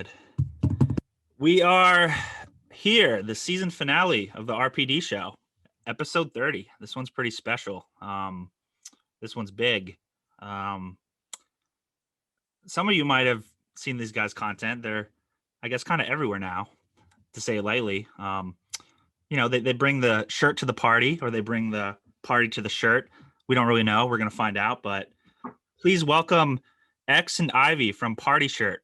good. We are here, the season finale of the RPD show, episode 30. This one's pretty special. This one's big. Some of you might have seen these guys' content. They're, I guess, kind of everywhere now, to say it lightly. They bring the shirt to the party, or they bring the party to the shirt. We don't really know. We're going to find out. But please welcome X and Ivy from Party Shirt.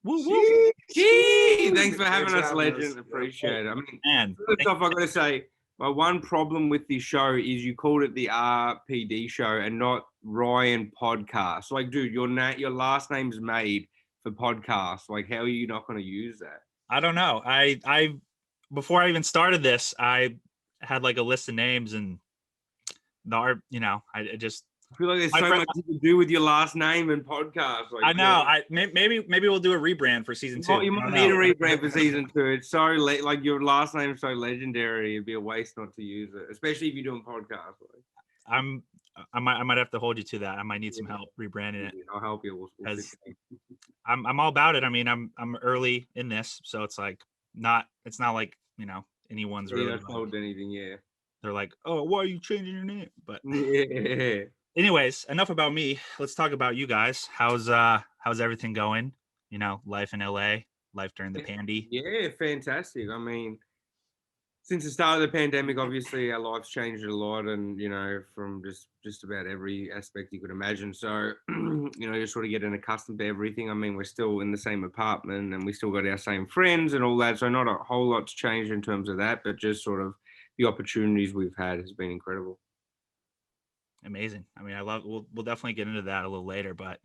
Woo, woo. Gee, thanks for having us, legend. Appreciate it. I mean, first off, I got to say, my one problem with this show is you called it the RPD show and not Ryan Podcast. Like, dude, your last name's made for podcast. Like, how are you not going to use that? I don't know. I before I even started this, I had like a list of names, and I feel like there's so much to do with your last name and podcast. Like, I know. Maybe we'll do a rebrand for season 2. You might need a rebrand for season 2. It's so like your last name is so legendary. It'd be a waste not to use it, especially if you're doing podcasts. Like. I might have to hold you to that. I might need some help rebranding it. I'll help you. I'm all about it. I mean, I'm early in this, so it's like it's not like anyone's really not told anything. Yeah, they're like, oh, why are you changing your name? But yeah. Anyways, enough about me. Let's talk about you guys. How's everything going? Life in LA, life during the pandy. Yeah, fantastic. I mean, since the start of the pandemic, obviously our life's changed a lot, and from just about every aspect you could imagine. So, just sort of getting accustomed to everything. I mean, we're still in the same apartment, and we still got our same friends and all that. So, not a whole lot's changed in terms of that, but just sort of the opportunities we've had has been incredible. Amazing. I mean, we'll definitely get into that a little later, but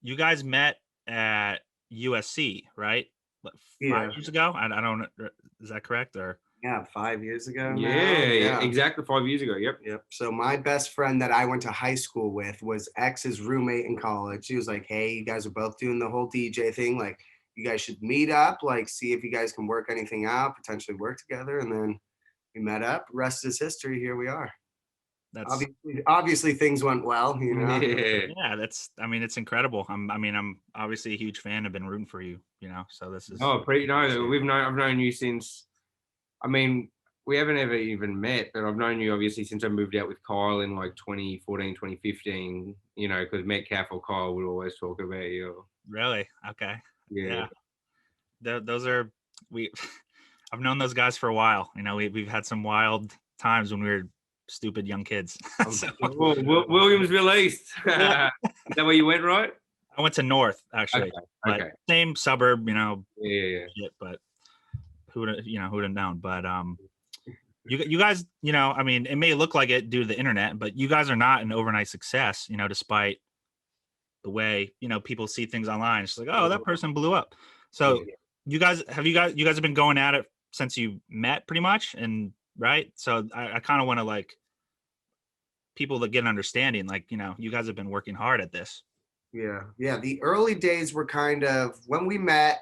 you guys met at USC, right? 5 years ago? I don't know. Is that correct? Or 5 years ago. Yeah, exactly 5 years ago. Yep. So my best friend that I went to high school with was X's roommate in college. He was like, hey, you guys are both doing the whole DJ thing. Like, you guys should meet up, like, see if you guys can work anything out, potentially work together. And then we met up. Rest is history. Here we are. Obviously things went well, Yeah, it's incredible. I'm obviously a huge fan. I've been rooting for you, so this is I've known you since, I mean, we haven't ever even met, but I've known you obviously since I moved out with Kyle in like 2014, 2015, because Metcalf or Kyle would always talk about you. Really? Okay. Yeah. Those are I've known those guys for a while. We've had some wild times when we were stupid young kids. Williamsville East. Is that where you went, right? I went to North, actually. Okay. Same suburb, Yeah. Shit, but who would have known? But you guys, it may look like it due to the internet, but you guys are not an overnight success, despite the way people see things online. It's like, oh, that person blew up. So you guys have been going at it since you met, pretty much, and right? So I kind of want to like people that get an understanding, like, you guys have been working hard at this. Yeah. The early days were kind of, when we met,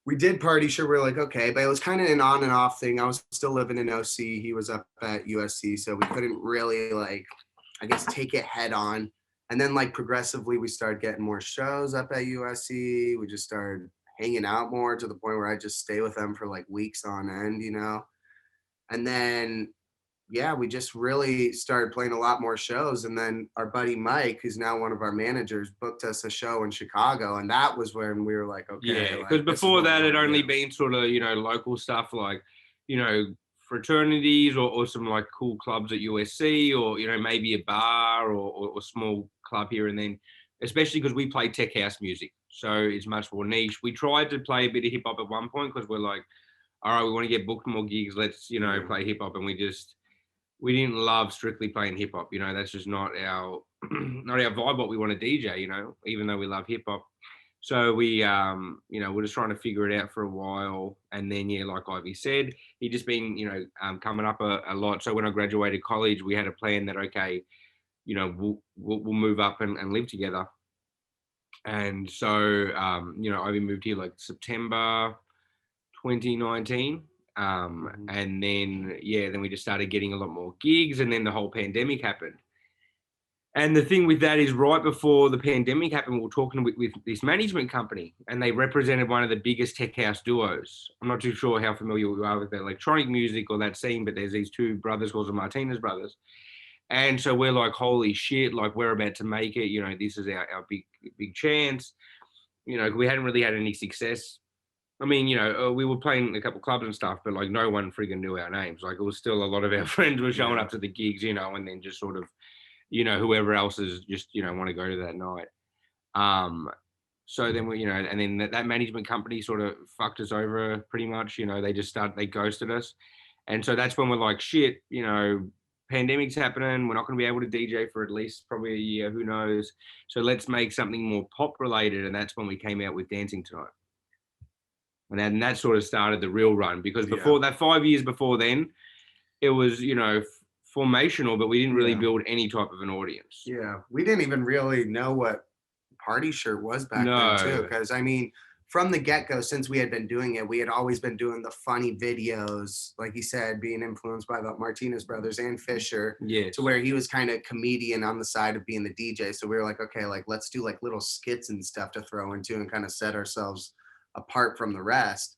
we did Party Shirt. We were like, okay, but it was kind of an on and off thing. I was still living in OC. He was up at USC. So we couldn't really take it head on. And then progressively we started getting more shows up at USC. We just started hanging out more to the point where I just stay with them for weeks on end, And then, we just really started playing a lot more shows. And then our buddy Mike, who's now one of our managers, booked us a show in Chicago. And that was when we were like, okay. Yeah, because before that, it only been sort of, local stuff like, fraternities or some cool clubs at USC or, maybe a bar or small club here and then, especially because we play tech house music. So it's much more niche. We tried to play a bit of hip hop at one point because we're like, all right, we want to get booked more gigs. Let's, play hip hop. And we didn't love strictly playing hip hop. That's just not our vibe, what we want to DJ, even though we love hip hop. So we, we're just trying to figure it out for a while. And then, like Ivy said, he just been, coming up a lot. So when I graduated college, we had a plan that, okay, we'll move up and live together. And so, Ivy moved here September 2019. And then we just started getting a lot more gigs, and then the whole pandemic happened. And the thing with that is right before the pandemic happened, we were talking with this management company and they represented one of the biggest tech house duos. I'm not too sure how familiar you are with the electronic music or that scene, but there's these two brothers called the Martinez brothers. And so we're like, holy shit, like we're about to make it. You know, this is our big chance. You know, we hadn't really had any success. I mean, you know, we were playing a couple clubs and stuff, but like no one friggin' knew our names. Like it was still a lot of our friends were showing up to the gigs, you know, and then just sort of, you know, whoever else is just, you know, want to go to that night. So then we, you know, and then that management company sort of fucked us over pretty much, you know, they ghosted us. And so that's when we're like, shit, you know, pandemic's happening. We're not going to be able to DJ for at least probably a year, who knows? So let's make something more pop related. And that's when we came out with Dancing Tonight. And that sort of started the real run, because before that, 5 years before then, it was, you know, formational, but we didn't really build any type of an audience. Yeah, we didn't even really know what Party Shirt was back then too, because I mean, from the get-go, since we had been doing it, we had always been doing the funny videos, like he said, being influenced by the Martinez brothers and Fisher, to where he was kind of comedian on the side of being the DJ. So we were like, okay, like let's do like little skits and stuff to throw into and kind of set ourselves apart from the rest.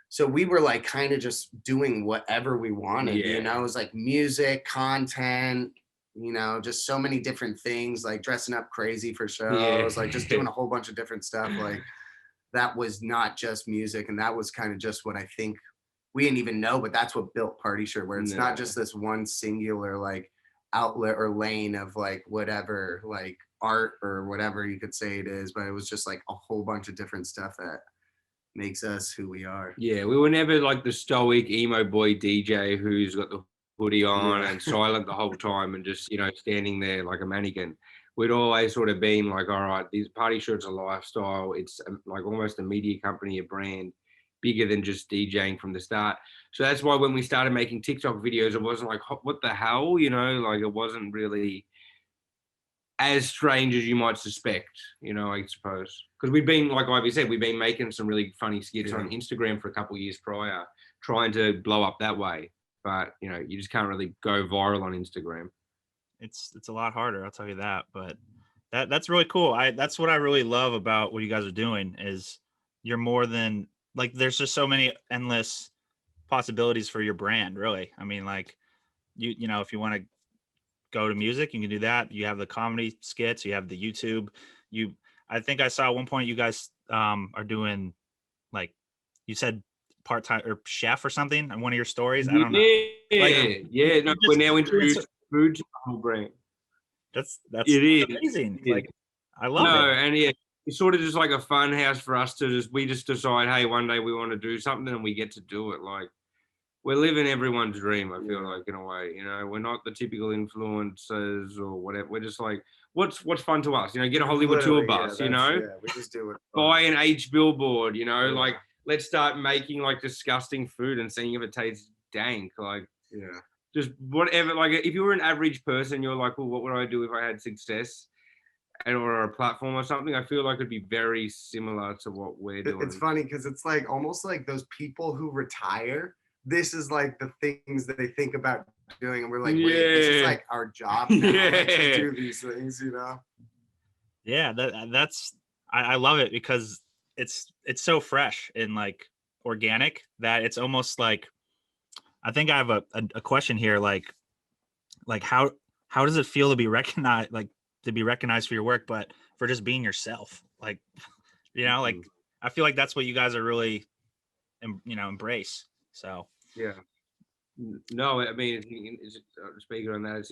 So we were like kind of just doing whatever we wanted, you know, it was like music, content, you know, just so many different things, like dressing up crazy for shows, like just doing a whole bunch of different stuff. Like that was not just music. And that was kind of just what I think we didn't even know, but that's what built Party Shirt, where it's not just this one singular like outlet or lane of like whatever, like art or whatever you could say it is, but it was just like a whole bunch of different stuff that makes us who we are. Yeah, we were never like the stoic emo boy DJ who's got the hoodie on and silent the whole time and just, you know, standing there like a mannequin. We'd always sort of been like, all right, these Party Shirt's a lifestyle. It's like almost a media company, a brand, bigger than just DJing from the start. So that's why when we started making TikTok videos, it wasn't like, what the hell, you know, like it wasn't really as strange as you might suspect, you know, I suppose. Because we've been, like Ivy said, we've been making some really funny skits on Instagram for a couple of years prior, trying to blow up that way. But, you know, you just can't really go viral on Instagram. It's a lot harder, I'll tell you that. But that's really cool. That's what I really love about what you guys are doing is you're more than like, there's just so many endless possibilities for your brand, really. I mean, like you know, if you want to go to music, you can do that. You have the comedy skits, you have the YouTube. I think I saw at one point you guys are doing, like you said, part-time or chef or something on one of your stories. I don't know. No, we're now introduced food to the whole brand. That's it amazing. Is. Like I love it. And it's sort of just like a fun house for us to we just decide, hey, one day we want to do something and we get to do it. Like we're living everyone's dream, I feel like, in a way. You know, we're not the typical influencers or whatever. We're just like, what's fun to us? You know, get a Hollywood tour bus, you know? Yeah, we just do it. Buy an H billboard, you know, like let's start making like disgusting food and seeing if it tastes dank. Like, just whatever. Like if you were an average person, you're like, well, what would I do if I had success? Or a platform or something? I feel like it'd be very similar to what we're doing. It's funny because it's like almost like those people who retire. This is like the things that they think about doing, and we're like, wait, this is like our job now, like, to do these things, you know? Yeah, that's I love it because it's so fresh and like organic that it's almost like, I think I have a question here, like how does it feel to be recognized, like to be recognized for your work, but for just being yourself, like, you know, like I feel like that's what you guys are really, you know, embrace. So no, I mean, speaking on that, it's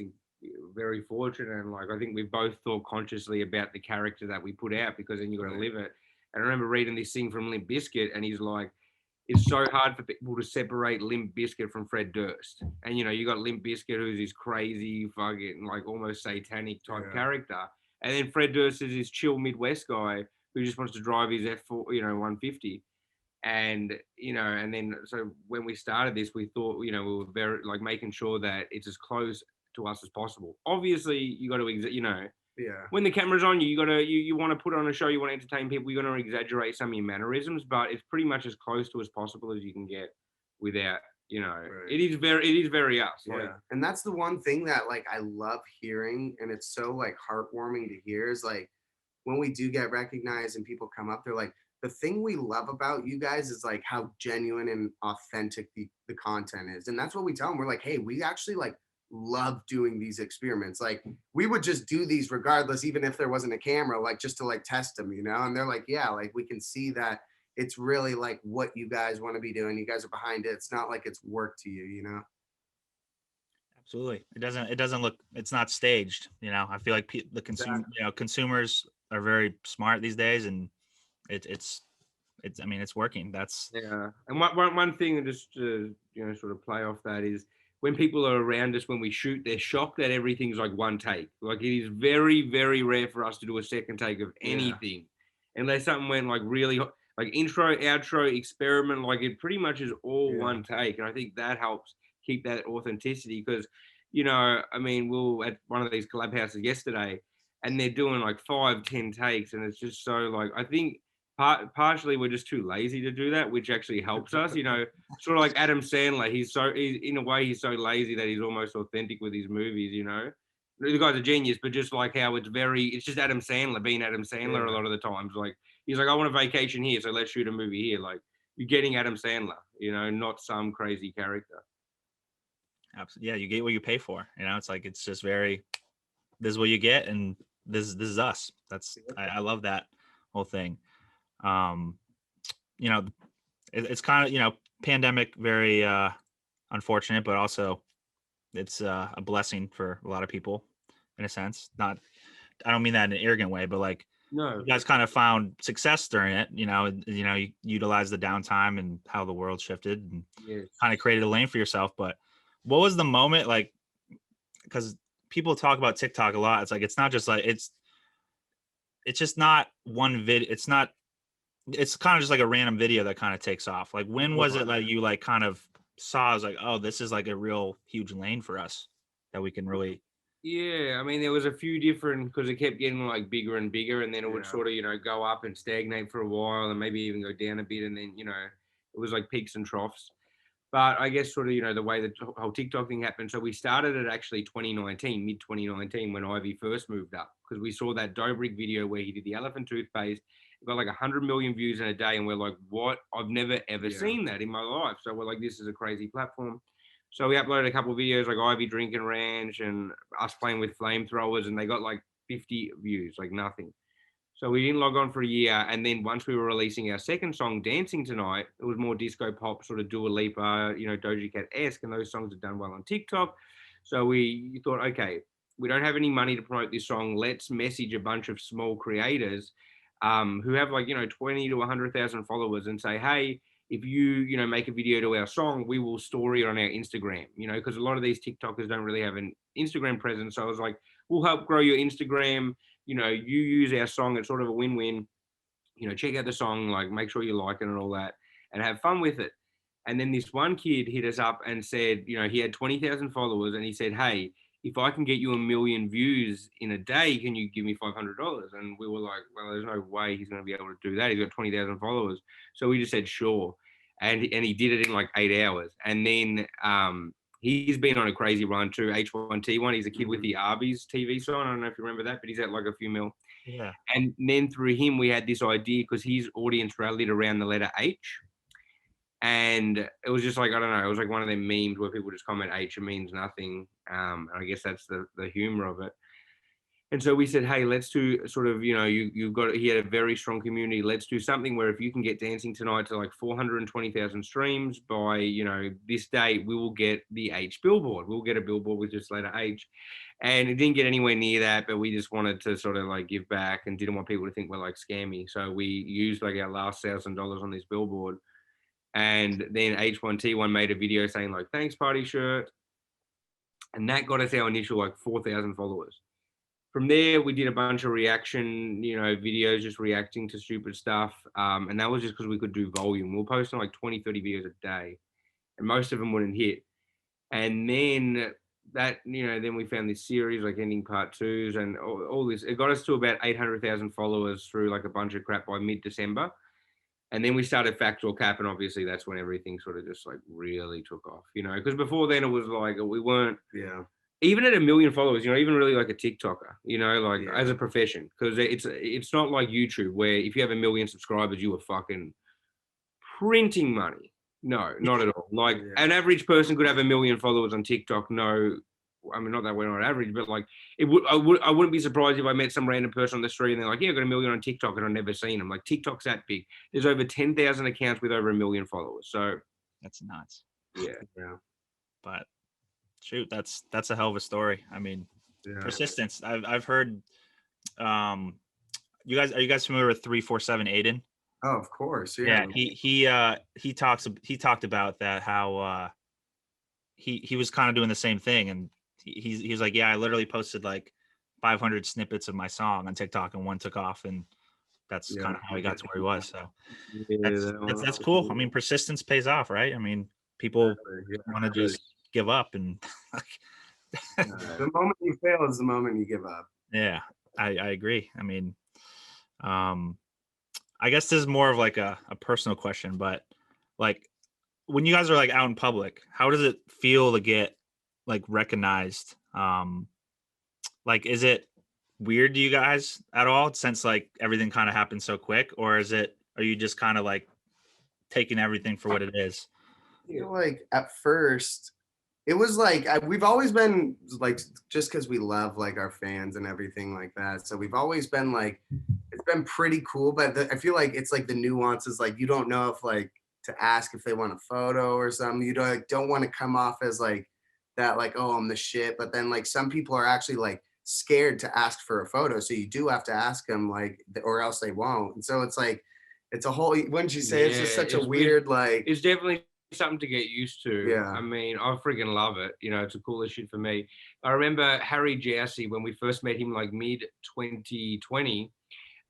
very fortunate, and like I think we both thought consciously about the character that we put out, because then you got to live it. And I remember reading this thing from Limp Bizkit, and he's like, it's so hard for people to separate Limp Bizkit from Fred Durst. And you know, you got Limp Bizkit, who's this crazy fucking like almost satanic type character, and then Fred Durst is this chill Midwest guy who just wants to drive his F4, you know, 150. And you know, and then so when we started this, we thought, you know, we were very like making sure that it's as close to us as possible. Obviously, you got to, you know, when the camera's on you, you got to you want to put on a show, you want to entertain people, you're going to exaggerate some of your mannerisms, but it's pretty much as close to as possible as you can get without You know, Right. it is very us. Yeah. Like, And that's the one thing that like I love hearing, and it's so like heartwarming to hear is like when we do get recognized and people come up, they're like, the thing we love about you guys is like how genuine and authentic the content is. And that's what we tell them. We're like, hey, we actually like love doing these experiments. Like we would just do these regardless, even if there wasn't a camera, like just to like test them, you know? And they're like, yeah, like we can see that it's really like what you guys want to be doing. You guys are behind it. It's not like it's work to you, you know? Absolutely. It doesn't look, it's not staged. You know, I feel like the consumer, you know, consumers are very smart these days, and it's I mean, it's working. That's yeah. And one thing, and just to, you know, sort of play off that, is when people are around us when we shoot, they're shocked that everything's like one take. Like it is very rare for us to do a second take of anything, unless something went like really like intro, outro, experiment. Like it pretty much is all one take, and I think that helps keep that authenticity. Because, you know, I mean, we were at one of these collab houses yesterday, and they're doing like 5, 10 takes, and it's just so like I think partially we're just too lazy to do that, which actually helps us. You know, sort of like Adam Sandler. He's in a way he's so lazy that he's almost authentic with his movies. You know, the guy's a genius, but just like how it's just Adam Sandler being Adam Sandler a lot of the times. Like he's like, I want a vacation here, so let's shoot a movie here. Like you're getting Adam Sandler. You know, not some crazy character. absolutely, yeah. You get what you pay for. You know, it's like it's just very. This is what you get, and this is us. I love that whole thing. Um, you know, it's kind of, you know, pandemic, very unfortunate, but also it's a blessing for a lot of people in a sense. Not, I don't mean that in an arrogant way, but like No, you guys kind of found success during it. You know, you utilized the downtime and how the world shifted, and yes, kind of created a lane for yourself. But what was the moment like? Because people talk about TikTok a lot. It's like it's not just like it's just not one video. It's not. It's kind of just like a random video that kind of takes off. Like when was it that you like kind of saw? I was like, oh, this is like a real huge lane for us that we can really. yeah, I mean, there was a few different because it kept getting like bigger and bigger, and then it would sort of, you know, go up and stagnate for a while, and maybe even go down a bit, and then, you know, it was like peaks and troughs. But I guess sort of, you know, the way the whole TikTok thing happened. So we started it actually 2019, mid 2019, when Ivy first moved up, because we saw that Dobrik video where he did the elephant toothpaste. It got like 100 million views in a day, and we're like, what? I've never ever seen that in my life. So we're like, this is a crazy platform. So we uploaded a couple of videos like Ivy drinking ranch and us playing with flamethrowers, and they got like 50 views, like nothing. So we didn't log on for a year, and then once we were releasing our second song, "Dancing Tonight," it was more disco pop, sort of Dua Lipa, you know, Doja Cat-esque, and those songs have done well on TikTok. So we thought, okay, we don't have any money to promote this song. Let's message a bunch of small creators who have like, you know, 20 to 100,000 followers, and say, hey, if you know, make a video to our song, we will story it on our Instagram. You know, because a lot of these TikTokers don't really have an Instagram presence. So I was like, we'll help grow your Instagram. You know, you use our song, it's sort of a win-win. You know, check out the song, like make sure you like it and all that, and have fun with it. And then this one kid hit us up and said, you know, he had 20,000 followers, and he said, hey, if I can get you 1 million views in a day, can you give me $500? And we were like, well, there's no way he's going to be able to do that. He's got 20,000 followers. So we just said, sure. And he did it in like 8 hours. And then he's been on a crazy run too. H1T1. He's a kid with the Arby's TV sign. I don't know if you remember that, but he's at like a few mil. Yeah. And then through him, we had this idea because his audience rallied around the letter H. And it was just like, I don't know, it was like one of them memes where people just comment H, it means nothing. And I guess that's the humor of it. And so we said, hey, let's do sort of, you know, he had a very strong community. Let's do something where if you can get Dancing Tonight to like 420,000 streams by, you know, this date, we will get the H billboard. We'll get a billboard with just letter H. And it didn't get anywhere near that, but we just wanted to sort of like give back and didn't want people to think we're like scammy. So we used like our last $1,000 on this billboard. And then H1T1 made a video saying like, thanks party shirt. And that got us our initial like 4,000 followers. From there, we did a bunch of reaction, you know, videos, just reacting to stupid stuff. And that was just because we could do volume. We were posting like 20, 30 videos a day, and most of them wouldn't hit. And then that, you know, then we found this series like Ending Part 2s and all this. It got us to about 800,000 followers through like a bunch of crap by mid-December. And then we started Factual Cap, and obviously that's when everything sort of just like really took off, you know, because before then it was like we weren't even at 1 million followers, you know, even really like a TikToker, you know, like as a profession, because it's not like YouTube where if you have 1 million subscribers, you are fucking printing money. No, not at all. Like an average person could have 1 million followers on TikTok. No, I mean, not that we're not average, but like I wouldn't be surprised if I met some random person on the street and they're like, yeah, I got 1 million on TikTok and I've never seen them. Like TikTok's that big. There's over 10,000 accounts with over 1 million followers. So that's nuts. Yeah. But shoot, that's a hell of a story. I mean, persistence. I've heard. Are you guys familiar with 347 Aiden? Oh, of course. Yeah. He talked about that, how he was kind of doing the same thing, and he's like, yeah, I literally posted like 500 snippets of my song on TikTok and one took off, and that's kind of how he got to where he was. So that's cool. I mean, persistence pays off, right? I mean, people want to just give up, and the moment you fail is the moment you give up. Yeah, I agree. I mean, I guess this is more of like a personal question, but like when you guys are like out in public, how does it feel to get like recognized? Like, is it weird to you guys at all, since like everything kind of happened so quick, or are you just kind of like taking everything for what it is? I feel like at first it was like we've always been like, just because we love like our fans and everything like that, so we've always been like, it's been pretty cool, but I feel like it's like the nuances, like you don't know if like to ask if they want a photo or something. You don't want to come off as like that, like, oh, I'm the shit, but then like some people are actually like scared to ask for a photo, so you do have to ask them, like, or else they won't. And so it's like, it's a whole, wouldn't you say, it's just such a weird, like, it's definitely something to get used to. Yeah. I mean, I freaking love it. You know, it's the coolest shit for me. I remember Harry Jousey, when we first met him, like mid 2020,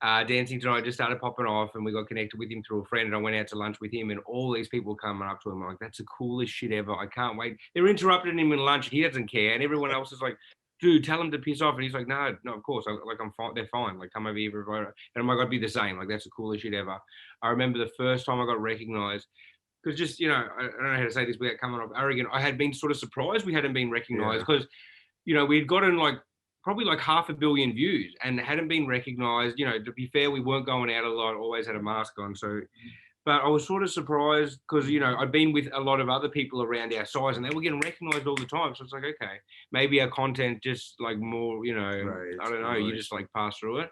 Dancing Tonight just started popping off, and we got connected with him through a friend, and I went out to lunch with him, and all these people coming up to him like, that's the coolest shit ever. I can't wait. They're interrupting him in lunch. He doesn't care. And everyone else is like, dude, tell him to piss off. And he's like, no, of course. I'm fine. They're fine. Like, come over here. And I'm like, I'd be the same. Like, that's the coolest shit ever. I remember the first time I got recognized, because just, you know, I don't know how to say this without coming off arrogant. I had been sort of surprised we hadn't been recognized, because, you know, we'd gotten like probably like 500 million views and hadn't been recognized. You know, to be fair, we weren't going out a lot, always had a mask on. So, but I was sort of surprised because, you know, I'd been with a lot of other people around our size and they were getting recognized all the time. So it's like, okay, maybe our content just like more, you know, I don't know, you just like pass through it.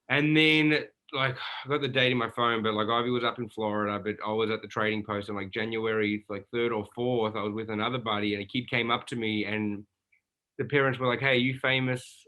And then, like, I got the date in my phone, but like Ivy was up in Florida, but I was at the Trading Post, and like January like 3rd or 4th, I was with another buddy, and a kid came up to me, and the parents were like, hey, are you famous?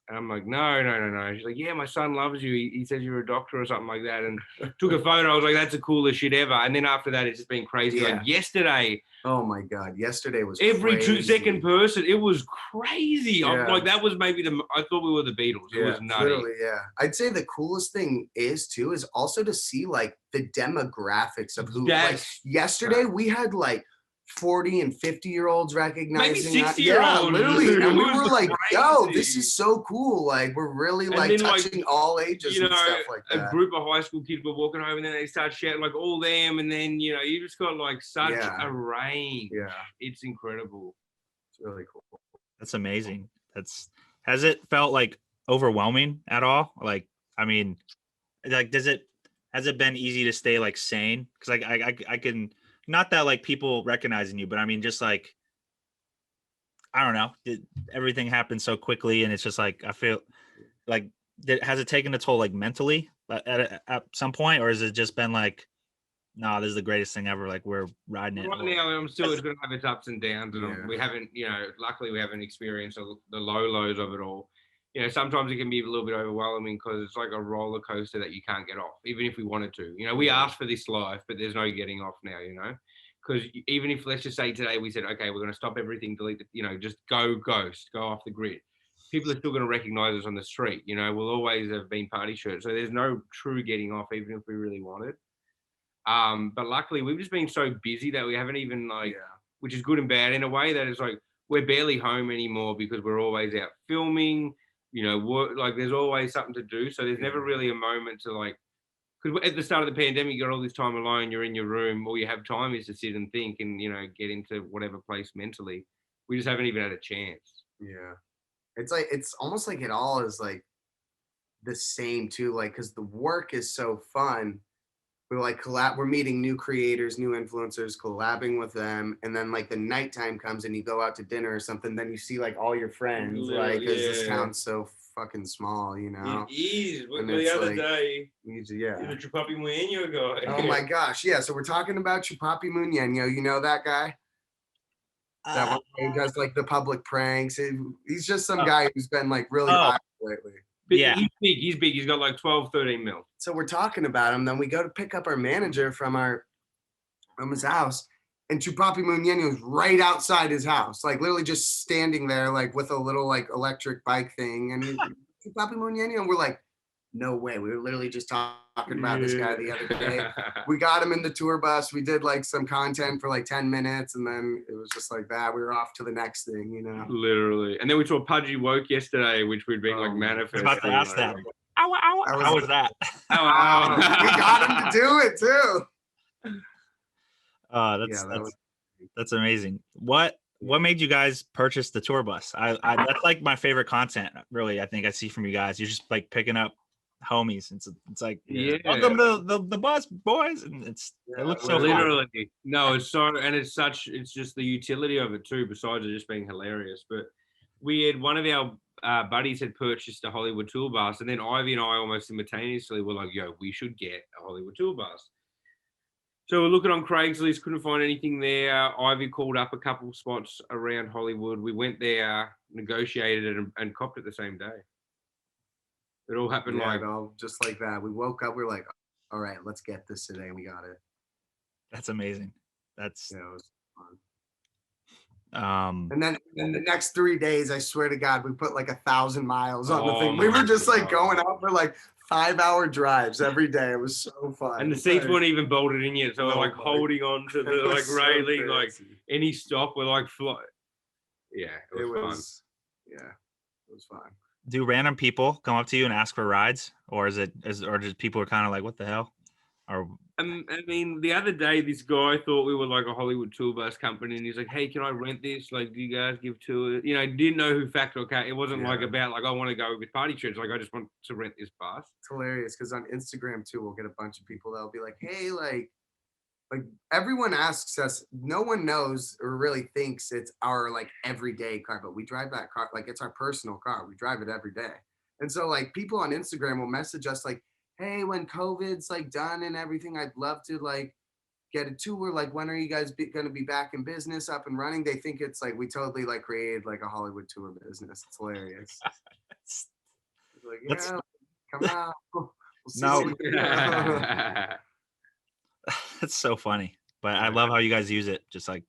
And I'm like, no. She's like, yeah, my son loves you. He says you're a doctor or something like that. And took a photo. I was like, that's the coolest shit ever. And then after that, it's just been crazy. Like yesterday. Oh my God. Yesterday was every crazy. 2-second person. It was crazy. Like that was maybe I thought we were the Beatles. It was nutty. Literally, I'd say the coolest thing is also to see like the demographics of who, like yesterday we had like 40 and 50-year-olds recognizing, maybe 60-year-olds. Literally, and we were like, yo, this is so cool. Like, we're really like touching all ages, you know, and stuff like that. A group of high school kids were walking home, and then they start shouting like all them, and then, you know, you just got like such a range. It's incredible. It's really cool. That's amazing. Has it felt like overwhelming at all? Like, I mean, like, has it been easy to stay like sane? Because like I can, not that like people recognizing you, but I mean, just like, I don't know, everything happened so quickly, and it's just like, I feel like, has it taken a toll like mentally at some point, or has it just been like, no, this is the greatest thing ever, like we're riding it? Right now, I'm still going to have its ups and downs, and we haven't, you know, luckily we haven't experienced the low lows of it all. You know, sometimes it can be a little bit overwhelming because it's like a roller coaster that you can't get off, even if we wanted to. You know, we asked for this life, but there's no getting off now, you know, because even if, let's just say today we said, okay, we're going to stop everything, delete, you know, just go ghost, go off the grid. People are still going to recognize us on the street. You know, we'll always have been party shirts. So there's no true getting off, even if we really wanted. But luckily we've just been so busy that we haven't even like, which is good and bad in a way, that it's like, we're barely home anymore because we're always out filming. You know, work, like there's always something to do. So there's never really a moment to like because at the start of the pandemic, you got all this time alone. You're in your room. All you have time is to sit and think and get into whatever place mentally. We just haven't even had a chance. Yeah. It's like, it's almost like it all is like the same too, like, because the work is so fun. We're like we're meeting new creators, new influencers, collabing with them, and then like the nighttime comes and you go out to dinner or something, then you see like all your friends, like, because this town's so fucking small, you know. It is. And The it's other like, day, yeah. the Chupapi Mueño guy. Oh my gosh, yeah. So we're talking about Chupapi Mueño. You know that guy? That one who does like the public pranks. He's just some guy who's been like really viral lately. Yeah, he's big. He's big. He's got like 12, 13 mil. So we're talking about him. Then we go to pick up our manager from his house, and Chupapi Mueño is right outside his house, like literally just standing there, like with a little like electric bike thing. And Chupapi Mueño, and we're like, no way. We were literally just talking about this guy the other day. We got him in the tour bus. We did like some content for like 10 minutes, and then it was just like that. We were off to the next thing, you know. Literally. And then we saw Pudgy Woke yesterday, which we'd been like manifesting. I was about to ask that. How was that? We got him to do it too. That's amazing. What made you guys purchase the tour bus? I that's like my favorite content, really. I think I see from you guys. You're just like picking up homies. It's like, welcome to the bus, boys, and it looks so literally fun. No, it's just the utility of it too, besides it just being hilarious. But we had one of our buddies had purchased a Hollywood tour bus, and then Ivy and I almost simultaneously were like, yo, we should get a Hollywood tour bus. So we're looking on Craigslist, couldn't find anything there. Ivy called up a couple spots around Hollywood. We went there, negotiated it, and copped it the same day. It all happened just like that. We woke up, we were like, all right, let's get this today. And we got it. That's amazing. It was fun. And then in the next 3 days, I swear to God, we put like 1,000 miles on the thing. We were just like going out for like 5-hour drives every day. It was so fun. And the seats weren't even bolted in yet. So we're like holding on to the like railing, like any stop, we're like fly. Yeah, it was fun. Yeah, it was fun. Do random people come up to you and ask for rides, or just people are kind of like, what the hell? Or I mean, the other day, this guy thought we were like a Hollywood tour bus company, and he's like, "Hey, can I rent this? Like, do you guys give tours?" Didn't know who Factor or It wasn't like about like I want to go with party trips. Like, I just want to rent this bus. It's hilarious because on Instagram too, we'll get a bunch of people that'll be like, "Hey, like everyone asks us. No one knows or really thinks it's our like everyday car, but we drive that car like it's our personal car. We drive it every day, and so like people on Instagram will message us like, hey, when COVID's like done and everything, I'd love to like get a tour. Like, when are you guys going to be back in business, up and running? They think it's like we totally like created like a Hollywood tour business. It's hilarious. Like, come out. We'll see It's so funny, but I love how you guys use it, just like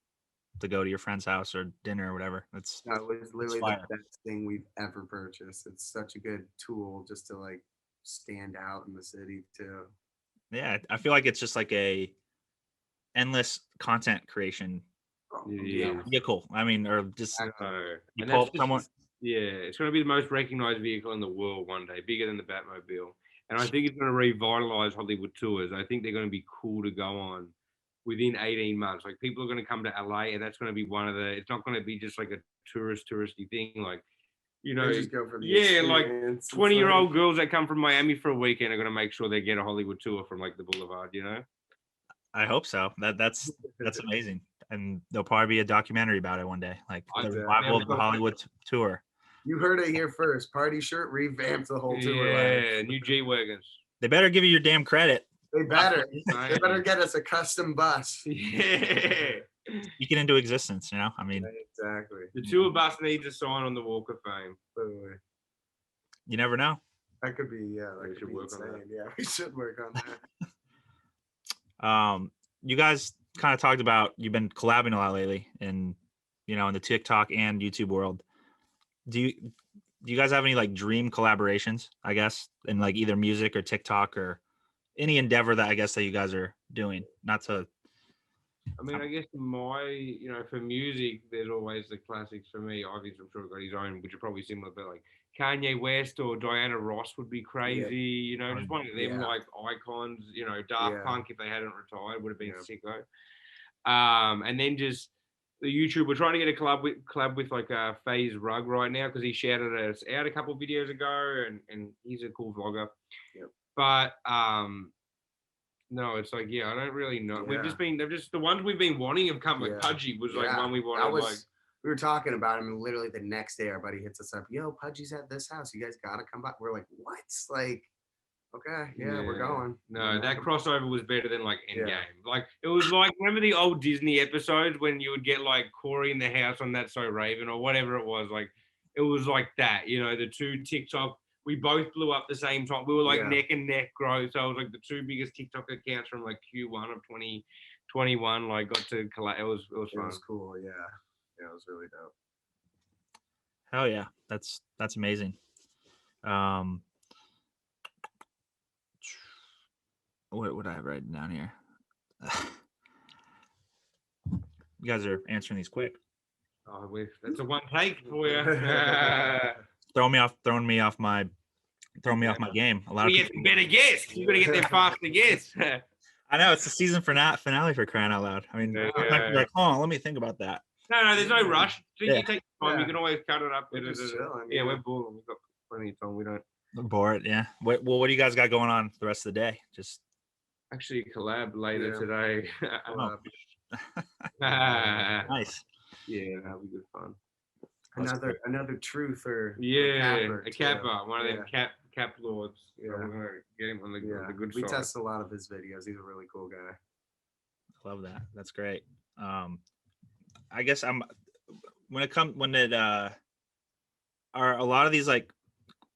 to go to your friend's house or dinner or whatever. It was literally the best thing we've ever purchased. It's such a good tool just to like stand out in the city too. Yeah, I feel like it's just like a endless content creation vehicle. I mean, or just you pull up someone. Yeah, it's going to be the most recognized vehicle in the world one day, bigger than the Batmobile. And I think it's going to revitalize Hollywood tours. I think they're going to be cool to go on within 18 months. Like, people are going to come to LA, and that's going to be it's not going to be just like a touristy thing. Like, just go for the like 20-year-old girls that come from Miami for a weekend are going to make sure they get a Hollywood tour from like the Boulevard, I hope so. That's amazing. And there'll probably be a documentary about it one day, like the revival of the Hollywood tour. You heard it here first. Party Shirt revamped the whole tour. Yeah, new G-Wagons. They better give you your damn credit. They better. They better get us a custom bus. Yeah. Speak it into existence, I mean, exactly. The tour bus needs a sign on the Walk of Fame. Literally. You never know. That could be, we should work on that. Yeah, we should work on that. You guys kind of talked about you've been collabing a lot lately in the TikTok and YouTube world. Do you guys have any like dream collaborations, I guess, in like either music or TikTok or any endeavor that I guess that you guys are doing? Not to I mean, I guess for music, there's always the classics for me. Obviously, I'm sure got his own, which are probably similar, but like Kanye West or Diana Ross would be crazy. You know, just one of them like icons. You know, Daft Punk, if they hadn't retired, would have been sicko. And then just the YouTube. We're trying to get a collab with like FaZe Rug right now because he shouted us out a couple of videos ago, and he's a cool vlogger. Yep. But no, it's like I don't really know. We've just been the ones we've been wanting have come. Like Pudgy was like one we wanted. We were talking about him, and literally the next day, our buddy hits us up. Yo, Pudgy's at this house. You guys gotta come by. We're like, what? Like, okay, we're going. No, that crossover was better than like Endgame. Like it was like remember the old Disney episodes when you would get like Corey in the house on That So Raven or whatever it was. Like it was like that. You know, the two TikTok. We both blew up the same time. We were like neck and neck growth. So it was like the two biggest TikTok accounts from like Q1 of 2021. Like got to collect. It was fun. It was cool. Yeah. Yeah, it was really dope. Hell yeah, that's amazing. What would I have written down here? You guys are answering these quick. Oh, that's a one take for you. Throwing me off my game. A lot of people better guess. You gotta get them faster guess. I know it's the season finale for crying out loud. I mean, like, hold on, let me think about that. No, there's no rush. You take time. You can always cut it up. We're bored. We've got plenty of time. We don't. Bored, yeah. What do you guys got going on the rest of the day? Just actually a collab later today. Nice. Yeah, that'll be good fun. Another truth or a capper, one of them cap lords. Yeah, so we're gonna get him on the good side. We test a lot of his videos. He's a really cool guy. Love that. That's great. I guess are a lot of these like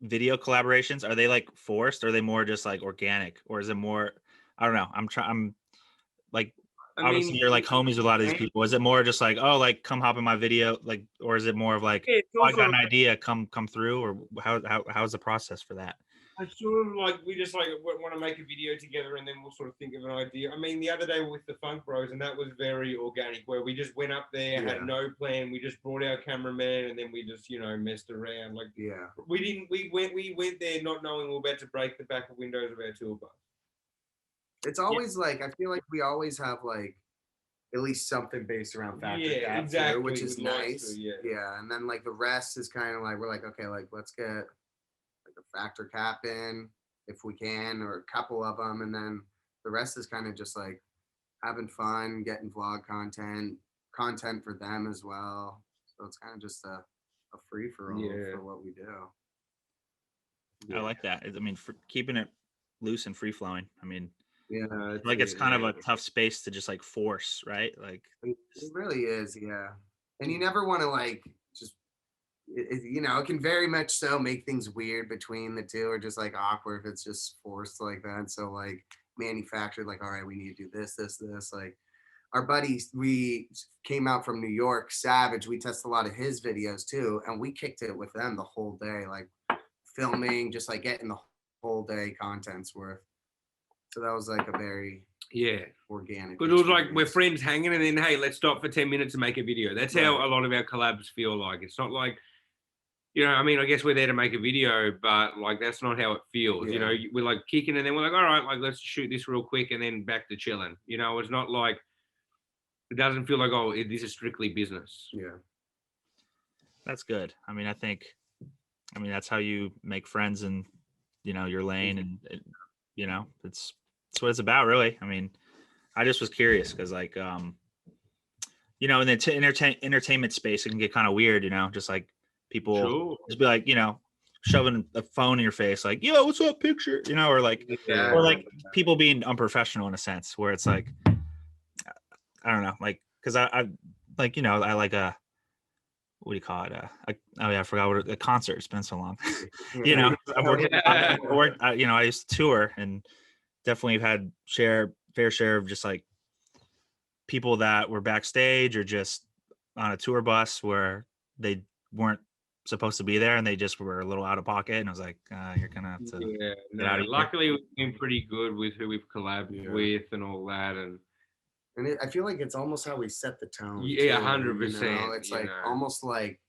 video collaborations, are they like forced or are they more just like organic, or is it more, I don't know. I'm like, obviously you're like homies with a lot of these people. Is it more just like, oh, like come hop in my video, like, or is it more of like, I got an idea, come through, or how's the process for that? I sort of like, we just like want to make a video together and then we'll sort of think of an idea. I mean, the other day with the Funk Bros, and that was very organic, where we just went up there, had no plan. We just brought our cameraman and then we just, messed around. Like, we went there not knowing we were about to break the back of windows of our tour bus. It's always like, I feel like we always have like at least something based around factor cap, exactly, which is nice. And then like the rest is kind of like, we're like, okay, like let's get like a factor cap in if we can, or a couple of them, and then the rest is kind of just like having fun, getting vlog content for them as well. So it's kind of just a free for all for what we do. I like that. I mean, for keeping it loose and free flowing. I mean, like it's kind of a tough space to just like force, right? Like it really is, and you never want to like just it can very much so make things weird between the two, or just like awkward if it's just forced like that. So like manufactured, like, all right, we need to do this. Like our buddies, we came out from New York, Savage, we tested a lot of his videos too, and we kicked it with them the whole day, like filming, just like getting the whole day content's worth. So that was like a very organic. But it was like we're friends hanging, and then hey, let's stop for 10 minutes and make a video. That's how a lot of our collabs feel like. It's not like, I mean, I guess we're there to make a video, but like that's not how it feels. We're like kicking, and then we're like, all right, like let's shoot this real quick, and then back to chilling. It's not like, it doesn't feel like, oh, this is strictly business. Yeah, that's good. I mean, that's how you make friends in, your lane, and it's what it's about, really. I mean, I just was curious because, like, in the entertainment space, it can get kind of weird, just like people just be like, shoving a phone in your face, like, yo, what's up, picture, or like, or like people being unprofessional in a sense, where it's like, I don't know, like, because I like, I like what do you call it? I forgot a concert. It's been so long. I used to tour, and definitely have had fair share of just like people that were backstage or just on a tour bus where they weren't supposed to be there and they just were a little out of pocket. And I was like, you're gonna have to get out of here. Luckily, we've been pretty good with who we've collabed with and all that, and I feel like it's almost how we set the tone. 100%. It's like almost like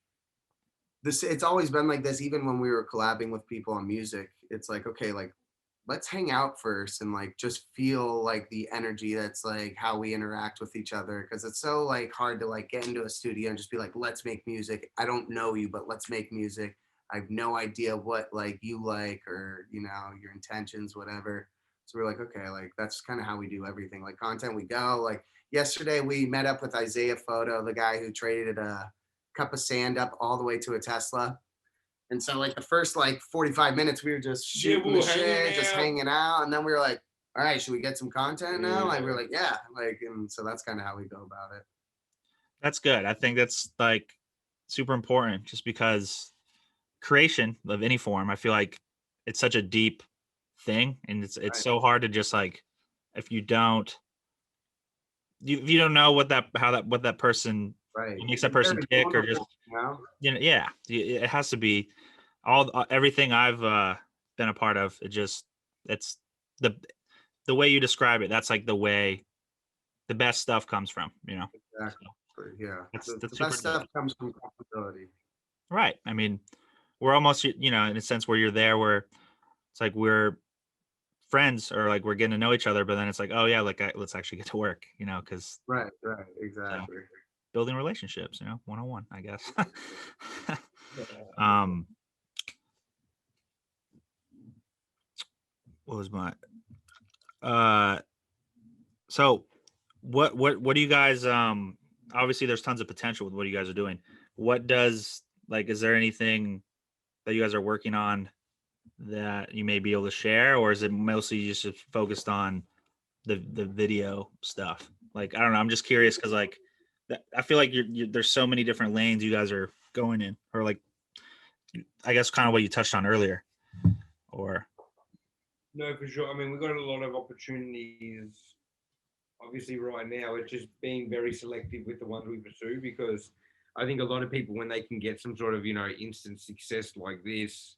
it's always been like this, even when we were collabing with people on music. It's like, okay, like let's hang out first and like just feel like the energy that's like how we interact with each other, because it's so like hard to like get into a studio and just be like, let's make music. I don't know you, but let's make music. I have no idea what like you like, or you know, your intentions, whatever. So we're like, okay, like that's kind of how we do everything. Like content, we go. Like yesterday we met up with Isaiah Photo, the guy who traded a cup of sand up all the way to a Tesla. And so like the first like 45 minutes we were just shooting the shit, just hanging out. And then we were like, all right, should we get some content now? Like we were like, yeah, like, and so that's kind of how we go about it. That's good. I think that's like super important, just because creation of any form, I feel like it's such a deep thing, and it's Right. so hard to just like, if you don't know what that person, Right. what makes that person tick, or just, you know? you know, yeah, it has to be everything I've been a part of. It's the way you describe it. That's like the way the best stuff comes from, you know. Exactly. Yeah. That's The super best dope. stuff comes from accountability. Right. I mean, we're almost, you know, in a sense where you're there, where it's like we're friends, or like we're getting to know each other, but then it's like, oh yeah, like let's actually get to work, you know, because Right. Exactly. building relationships, you know, 101, I guess. What was my so what do you guys, obviously there's tons of potential with what you guys are doing. What does, like, is there anything that you guys are working on that you may be able to share, or is it mostly just focused on the video stuff? Like, I don't know, I'm just curious, because like I feel like there's so many different lanes you guys are going in, or like, I guess kind of what you touched on earlier, or No, for sure. I mean, we've got a lot of opportunities. Obviously, right now, it's just being very selective with the ones we pursue, because I think a lot of people, when they can get some sort of, instant success like this,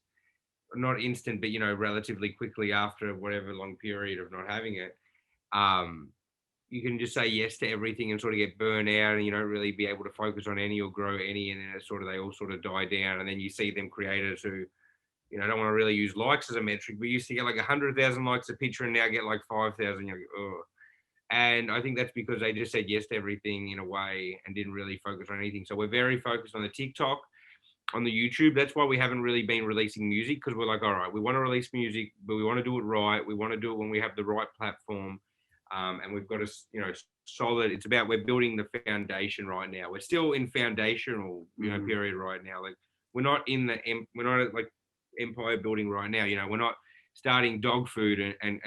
not instant, but, relatively quickly after whatever long period of not having it, you can just say yes to everything and sort of get burned out, and you don't really be able to focus on any or grow any. And then they all sort of die down. And then you see them creators who, I don't want to really use likes as a metric, but used to get like 100,000 likes a picture and now get like 5,000. You're like, oh. And I think that's because they just said yes to everything in a way and didn't really focus on anything. So we're very focused on the TikTok, on the YouTube. That's why we haven't really been releasing music, because we're like, all right, we want to release music, but we want to do it right. We want to do it when we have the right platform. And we've got a, solid, it's about, we're building the foundation right now. We're still in foundational, period right now. Like we're not we're not like empire building right now. We're not starting dog food and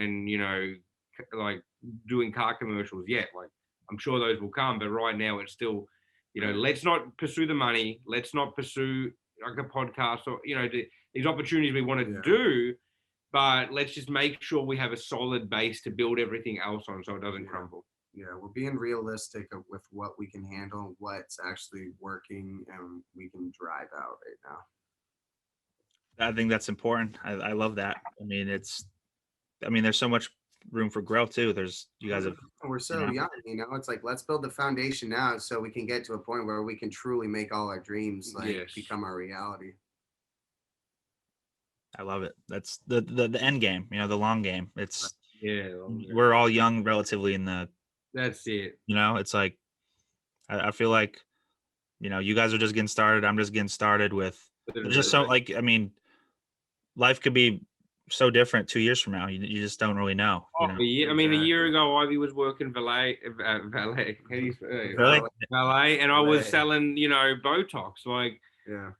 like doing car commercials yet. Like I'm sure those will come, but right now it's still, let's not pursue the money. Let's not pursue like a podcast or, these opportunities we want to do, but let's just make sure we have a solid base to build everything else on so it doesn't crumble. Yeah, we're being realistic with what we can handle and what's actually working and we can drive out right now. I think that's important. I love that. I mean, there's so much room for growth too. You guys have, we're so young, it's like, let's build the foundation now so we can get to a point where we can truly make all our dreams become our reality. I love it. That's the end game, the long game. It's long we're all young relatively in the, that's it. It's like, I feel like, you guys are just getting started. I'm just getting started with just so like, I mean, life could be so different 2 years from now. You just don't really know. Yeah. I mean, a year ago, Ivy was working valet, and I was selling, Botox, like, yeah.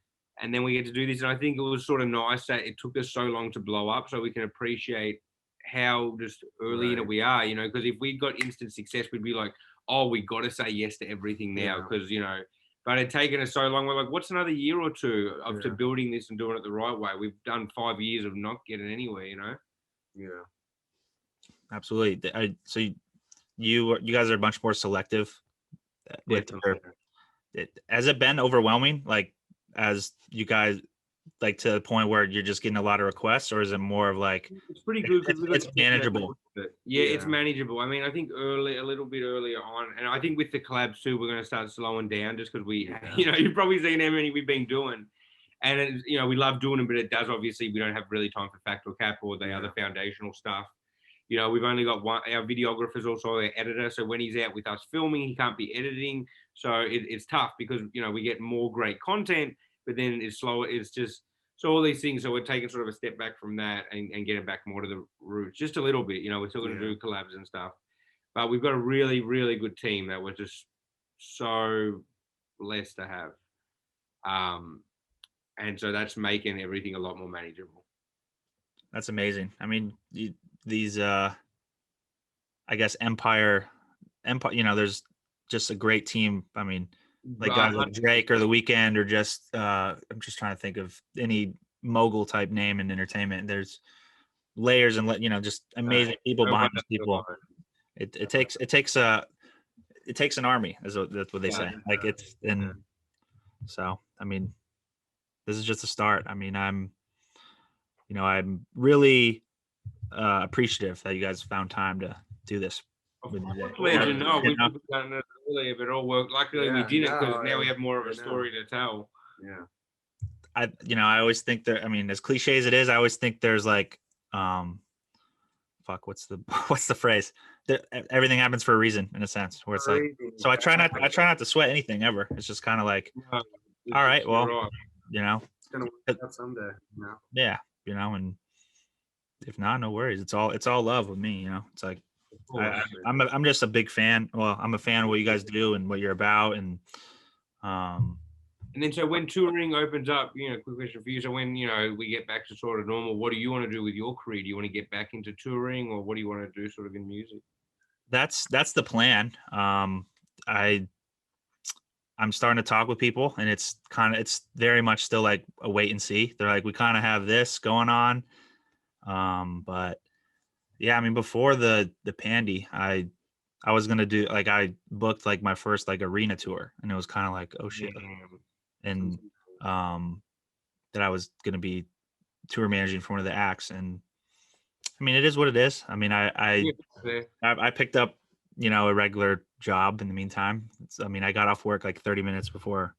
And then we get to do this, and I think it was sort of nice that it took us so long to blow up, so we can appreciate how just early in it we are, because if we got instant success, we'd be like, oh, we got to say yes to everything now, because but it had taken us so long. We're like, what's another year or two of to building this and doing it the right way? We've done 5 years of not getting anywhere, Yeah, absolutely. So you guys are a bunch more selective with has it been overwhelming, like, as you guys, like, to the point where you're just getting a lot of requests, or is it more of like, it's pretty good because it's manageable? It's manageable. I mean, I think a little bit earlier on, and I think with the collabs too, we're going to start slowing down just because we, you've probably seen how many we've been doing. And we love doing them, but it does obviously we don't have really time for Fact or Cap or the other foundational stuff. We've only got one. Our videographer's also our editor, so when he's out with us filming, he can't be editing. So it's tough because we get more great content, but then it's slower. It's just so all these things. So we're taking sort of a step back from that and getting back more to the roots, just a little bit. We're still going to do collabs and stuff, but we've got a really, really good team that we're just so blessed to have. And so that's making everything a lot more manageable. That's amazing. I mean, these I guess Empire, there's just a great team. I mean, like guys like Drake or The Weeknd, or just I'm just trying to think of any mogul type name in entertainment. There's layers and just amazing people behind these people. It takes an army, that's what they say. Like it's and so I mean, this is just a start. I mean, I'm really appreciative that you guys found time to do this. We've done it earlier, but it all worked. Luckily, we didn't, because now we have more of a story to tell. Yeah. I always think that, I mean, as cliche as it is, I always think there's like, what's the phrase? Everything happens for a reason, in a sense, where it's like, so I try not to sweat anything ever. It's just kind of like, all right, well, it's gonna work out someday. Yeah, and if not, no worries. It's all love with me. It's like I'm just a big fan. Well, I'm a fan of what you guys do and what you're about, and then so when touring opens up, quick question for you. So when we get back to sort of normal, what do you want to do with your career? Do you want to get back into touring, or what do you want to do sort of in music? That's the plan. I'm starting to talk with people, and it's very much still like a wait and see. They're like, we kind of have this going on. But yeah, I mean, before the pandy, I was going to do, like, I booked like my first like arena tour, and it was kind of like, oh shit. And, that I was going to be tour managing for one of the acts. And I mean, it is what it is. I mean, I picked up, a regular job in the meantime. I mean, I got off work like 30 minutes before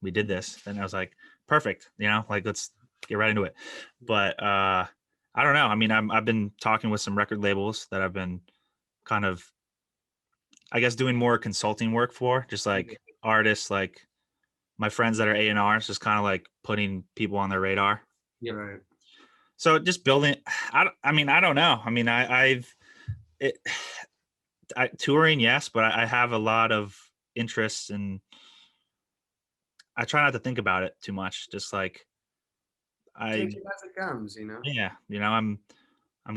we did this, and I was like, perfect, like, let's get right into it. But, I don't know. I mean, I've been talking with some record labels that I've been kind of, I guess, doing more consulting work for, just like artists, like my friends that are A&Rs, just kind of like putting people on their radar. Yeah. Right. So just building, I don't know. I mean, touring, yes, but I have a lot of interests, and I try not to think about it too much. Just like take it as it comes, Yeah, I'm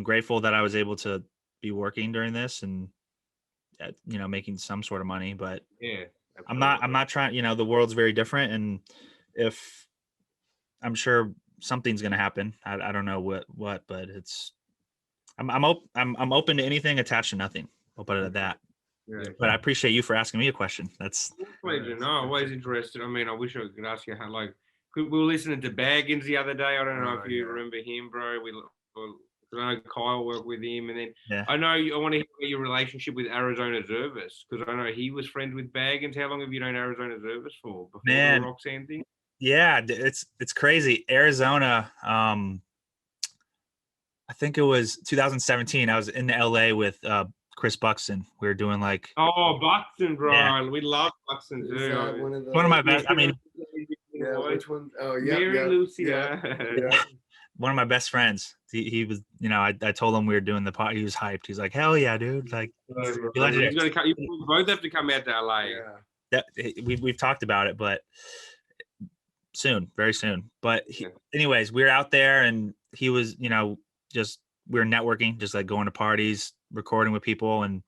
grateful that I was able to be working during this and making some sort of money, but yeah, I'm not trying. The world's very different, and if I'm sure something's gonna happen, I don't know what, but I'm open to anything attached to nothing. I'll put it at that. Right. But I appreciate you for asking me a question. That's pleasure. No, always interested. I mean, I wish I could ask you how, like, we were listening to Baggins the other day. I don't know if you remember him, bro. I know Kyle worked with him, and then I know I want to hear your relationship with Arizona Zervis, because I know he was friends with Baggins. How long have you known Arizona Zervis for? Before the Roxanne thing? Yeah, it's crazy. Arizona. I think it was 2017. I was in LA with Chris Buxton. We were doing like Buxton, bro. Yeah. We love Buxton too. Is that one of my best. I mean, which one? Oh, yeah, Mary Lucia. Yeah. One of my best friends. He was, I told him we were doing the pod. He was hyped. He's like, hell yeah, dude! Like, he's gonna come. You both have to come out to LA. Yeah. We've talked about it, but soon, very soon. But anyways, we were out there, and he was, just we were networking, just like going to parties, recording with people, and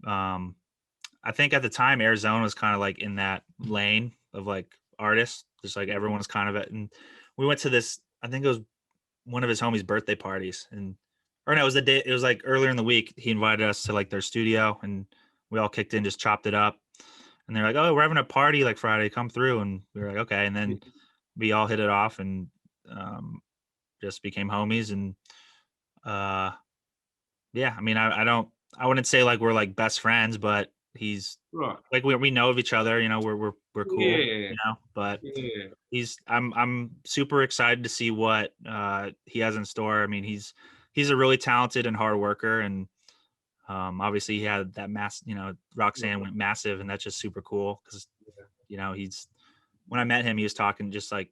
I think at the time Arizona was kind of like in that lane of like artists, just like everyone was kind of at. And we went to this, I think it was one of his homies' birthday parties, it was the day. It was like earlier in the week. He invited us to like their studio, and we all kicked in, just chopped it up. And they're like, "Oh, we're having a party like Friday. Come through." And we were like, "Okay." And then we all hit it off, and just became homies. And yeah, I mean, I wouldn't say like we're like best friends, but he's Right. like we know of each other, you know, we're cool, Yeah. you know, but Yeah. I'm super excited to see what he has in store. I mean, he's a really talented and hard worker, and obviously he had that you know, Roxanne went massive, and that's just super cool because, you know, when I met him, he was talking just like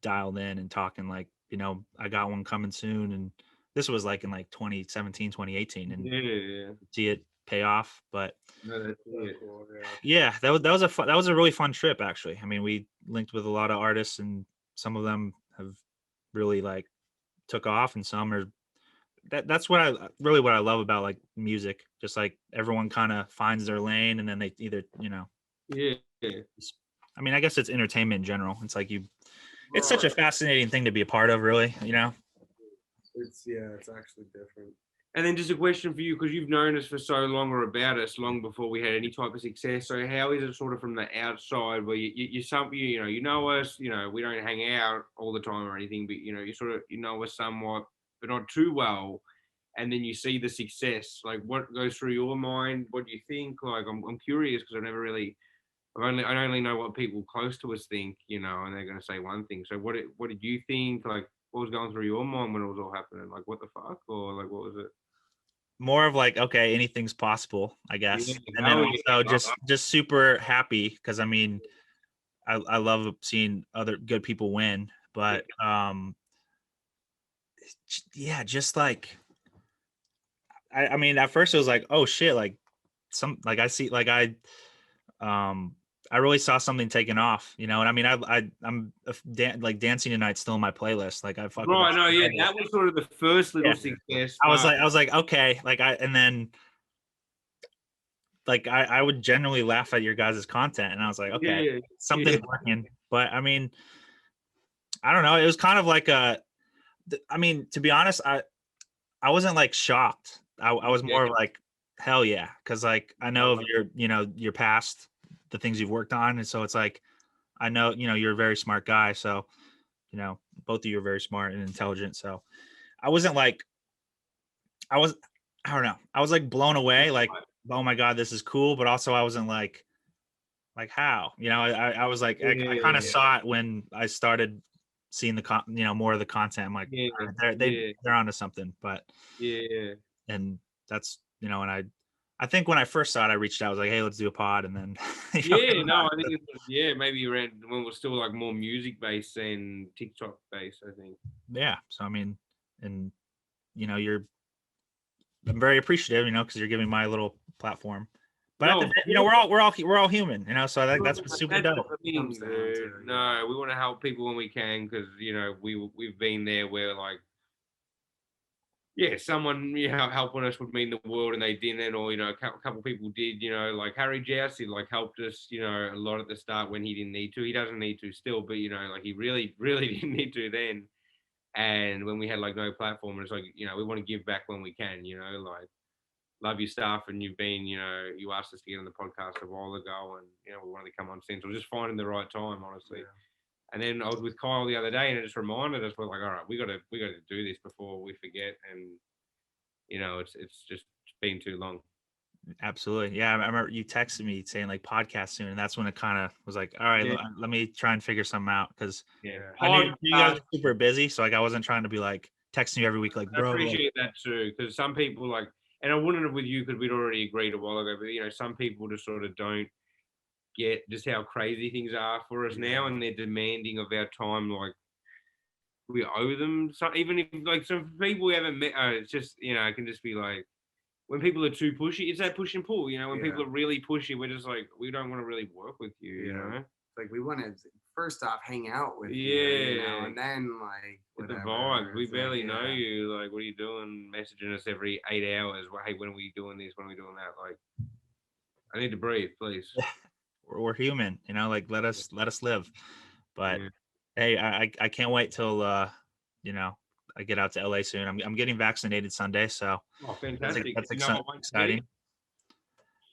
dialed in and talking like, you know, I got one coming soon, and this was like in like 2017, 2018, and Yeah. see it pay off. But No, that's it. Cool, yeah. yeah, that was a really fun trip actually. I mean, we linked with a lot of artists, and some of them have really like took off, and some are that's what I love about like music. Just like everyone kind of finds their lane, and then they either, you know, Yeah. I mean, I guess it's entertainment in general. It's like it's such a fascinating thing to be a part of, really, you know. It's actually different. And then just a question for you, because you've known us for so long, or about us long before we had any type of success. So how is it sort of from the outside, where you know us, you know, we don't hang out all the time or anything, but you know, you know us somewhat, but not too well. And then you see the success. Like, what goes through your mind? What do you think? Like, I'm curious because I only know what people close to us think, you know, and they're going to say one thing. So what did you think? Like, what was going through your mind when it was all happening? Like, what the fuck, or like, what was it? More of like, okay, anything's possible, I Yeah, guess. And then also just super happy because I mean, I love seeing other good people win, but yeah, just like I mean, at first it was like, oh shit, like I see like um I really saw something taking off, you know. And I mean, I'm like dancing tonight's still in my playlist. Like I fuck with Right, that. no, yeah, that was sort of the first little Yeah. success. I was like, okay, like and then like I would generally laugh at your guys' content, and I was like, okay, yeah, something's yeah, working. But I mean, I don't know. It was kind of like I mean, to be honest, I wasn't like shocked. I was yeah, more like, hell yeah, because like I know of your, you know, your past, the things you've worked on, and so it's like I know, you know, you're a very smart guy, so you know, both of you are very smart and intelligent. So I wasn't like I was I don't know. I was like blown away, like, oh my god, this is cool, but also I wasn't like how, you know, I was like, I kind of yeah, saw it when I started seeing you know, more of the content. I'm like, yeah, all right, yeah, they're onto something. But yeah. and that's, you know, and I think when I first saw it, I reached out, I was like, hey, let's do a pod, and then you know, Yeah, no, I think it was, yeah, maybe around when we're still like more music based and TikTok based, I think. yeah. So I mean, and you know, I'm very appreciative, you know, because you're giving my little platform. But at No, the of you know, course. we're all human, you know, so I think that's what's super That's dope. the thing, Comes down to, dude. No, we want to help people when we can, because you know we've been there where like, yeah, someone, you know, helping us would mean the world, and they didn't, or you know, a couple people did, you know, like Harry Jousey, like helped us, you know, a lot at the start when he didn't need to. He doesn't need to still, but you know, like he really, really didn't need to then. And when we had like no platform, it's like, you know, we want to give back when we can, you know, like love your stuff, and you've been, you know, you asked us to get on the podcast a while ago, and you know, we wanted to come on since. We're just finding the right time, honestly. Yeah. And then I was with Kyle the other day, and it just reminded us, we're like, all right, we gotta do this before we forget. And you know, it's just been too long. Absolutely. Yeah. I remember you texted me saying like podcast soon. And that's when it kind of was like, all right, Yeah, let me try and figure something out. Cause yeah. I knew you guys Podcast, were super busy. So like, I wasn't trying to be like texting you every week, like, I bro, like, appreciate that too, because some people like, and I wouldn't have with you because we'd already agreed a while ago, but you know, some people just sort of don't get just how crazy things are for us now, and they're demanding of our time like we owe them. So even if like some people we haven't met, it's just, you know, it can just be like when people are too pushy, it's that push and pull. You know, when people Yeah. are really pushy, we're just like, we don't want to really work with you. You Yeah. know, Like we want to first off hang out with you, you know, yeah. and then like Get the whatever. vibes. We It's like, barely know yeah. you. Like, what are you doing? Messaging us every 8 hours. Well, hey, when are we doing this? When are we doing that? Like, I need to breathe, please. we're human, you know, like let us live. But Yeah. hey, I can't wait till, you know, I get out to LA soon. I'm getting vaccinated Sunday. So Oh, fantastic. that's You know what one to get exciting.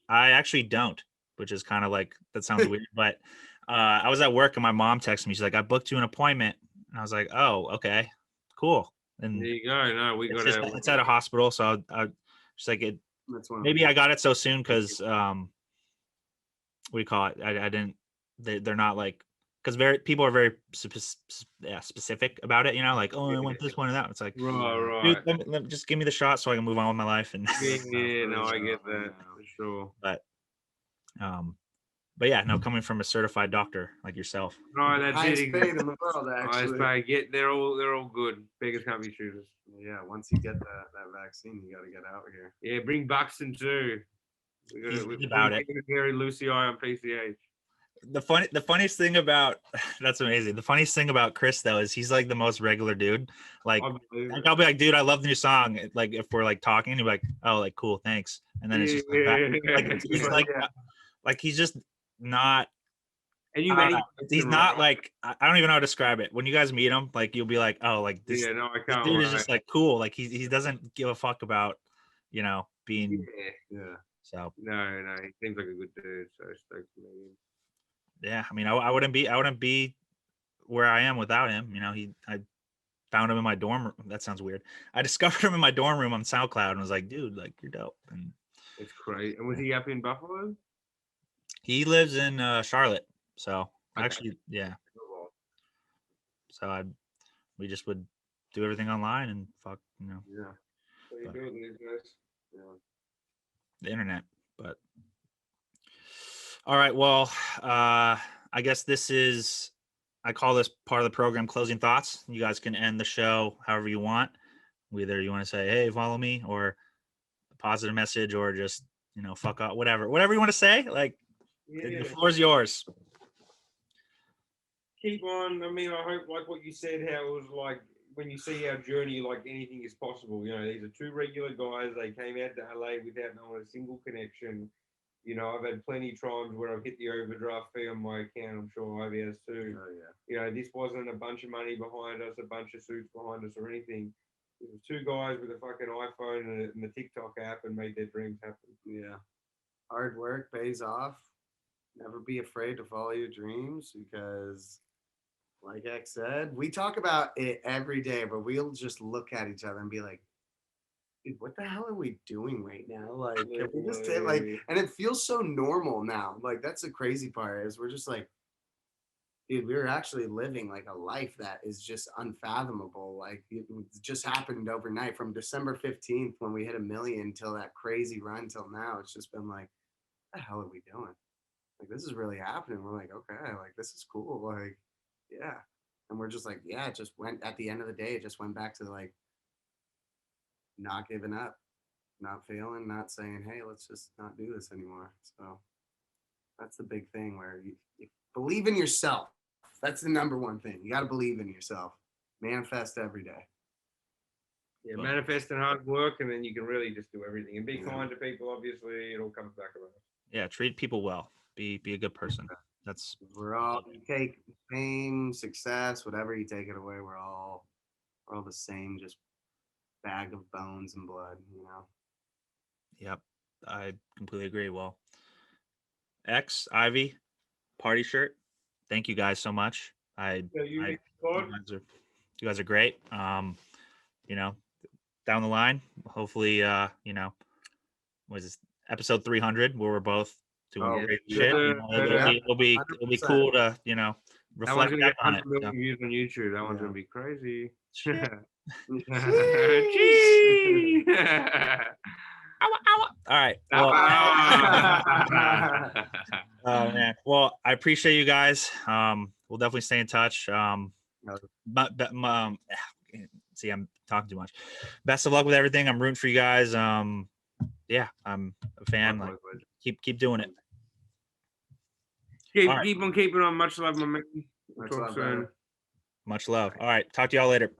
I actually don't, which is kind of like, that sounds weird, but I was at work and my mom texted me. She's like, I booked you an appointment. And I was like, oh, okay, cool. There And you go. No, we got to. it's at a hospital. So she's like, That's one of maybe the I got it so soon because what do you call it? I didn't. They're not like because people are very specific about it. You know, like oh, I want this one and that. It's like, Right. dude, just give me the shot so I can move on with my life. And Yeah, no, I get that for sure. but yeah, no, coming from a certified doctor like yourself. Right, that's Highest it. paid in the world, Highest actually. paid. They're all good. Beggars can't be choosers. Yeah, once you get that vaccine, you got to get out here. Yeah, bring Buxton too. He's We're about it. Gary Lucy I on PCH. The funniest thing about that's amazing. The funniest thing about Chris though is he's like the most regular dude. Like I'll be like, dude, I love the new song. Like if we're like talking, he'll be like, oh, like cool, thanks. And then it's just like that. Like he's like he's just not. And you he's not like I don't even know how to describe it. When you guys meet him, like you'll be like, oh, like this. Yeah, no, I this can't. dude is just like cool. Like he doesn't give a fuck about being. Yeah. So no, he seems like a good dude. So stoked to meet him. Yeah, I mean, I wouldn't be where I am without him. I found him in my dorm room. That sounds weird. I discovered him in my dorm room on SoundCloud and was like, dude, like you're dope. And it's great. And was he up in Buffalo? He lives in Charlotte. So Okay. actually, yeah. So we just would do everything online and fuck, Yeah. So you're building these guys. Yeah. The internet, but all right. Well, I guess I call this part of the program closing thoughts. You guys can end the show however you want. Whether you want to say, hey, follow me, or a positive message, or just, fuck off, whatever you want to say. Like, the floor is yours. Keep on. I mean, I hope, like what you said, how it was like when you see our journey, like anything is possible. These are two regular guys. They came out to LA without knowing a single connection. I've had plenty of times where I've hit the overdraft fee on my account. I'm sure Ivy has too. Oh, yeah. This wasn't a bunch of money behind us, a bunch of suits behind us, or anything. It was two guys with a fucking iPhone and the TikTok app and made their dreams happen. Yeah. Hard work pays off. Never be afraid to follow your dreams because, like Yack said, we talk about it every day, but we'll just look at each other and be like, dude, what the hell are we doing right now? Like, can we just and it feels so normal now. Like, that's the crazy part is we're just like, dude, we're actually living like a life that is just unfathomable. Like, it just happened overnight from December 15th when we hit 1 million till that crazy run till now. It's just been like, what the hell are we doing? Like, this is really happening. We're like, okay, like, this is cool. Like, yeah. And we're just like, yeah, it just went at the end of the day, it just went back to like not giving up, not failing, not saying, hey, let's just not do this anymore. So that's the big thing where you believe in yourself. That's the number one thing. You got to believe in yourself. Manifest every day. Yeah, manifest and hard work, and then you can really just do everything. And be kind to people, obviously, it all comes back around. Yeah, treat people well. Be a good person. That's We're all, you take pain, success, whatever you take it away, we're all the same, just bag of bones and blood, Yep, I completely agree. Well, Ivy, party shirt. Thank you guys so much. You guys are great. Down the line, hopefully, was this episode 300 where we're both doing great shit. It'll be cool to reflect back on it. Views on YouTube. That one's gonna be crazy. All right. Well, oh man. Well, I appreciate you guys. We'll definitely stay in touch. See, I'm talking too much. Best of luck with everything. I'm rooting for you guys. Yeah, I'm a fan. Like, keep doing it. Keep on keeping on. Much love, my man. Much love. Much love. All right. Talk to y'all later.